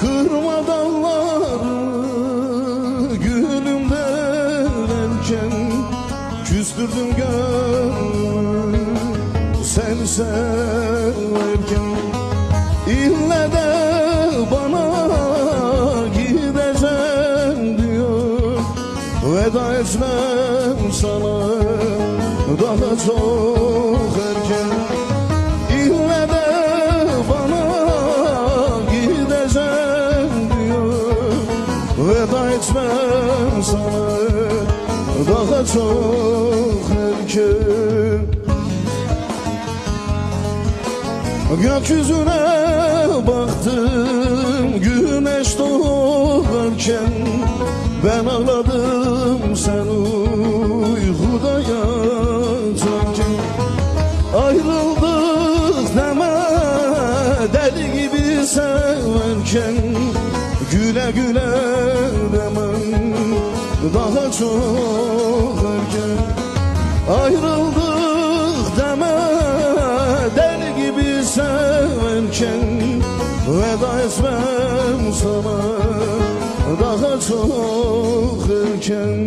Kırma dalları gülüm derken, küstürdün gönlümü seni severken. İlle de bana gideceğim diyor, veda etmem sana daha çok erken. İlle de bana gideceğim diyor, veda etmem sana daha çok erken. Gökyüzüne baktım güneş doğarken, ben ağladım sen uykuda yatarken. Ayrıldık deme deli gibi severken, güle güle demem daha çok erken. Ayrıldık deme deli gibi severken, veda etmem sana daha çok erken.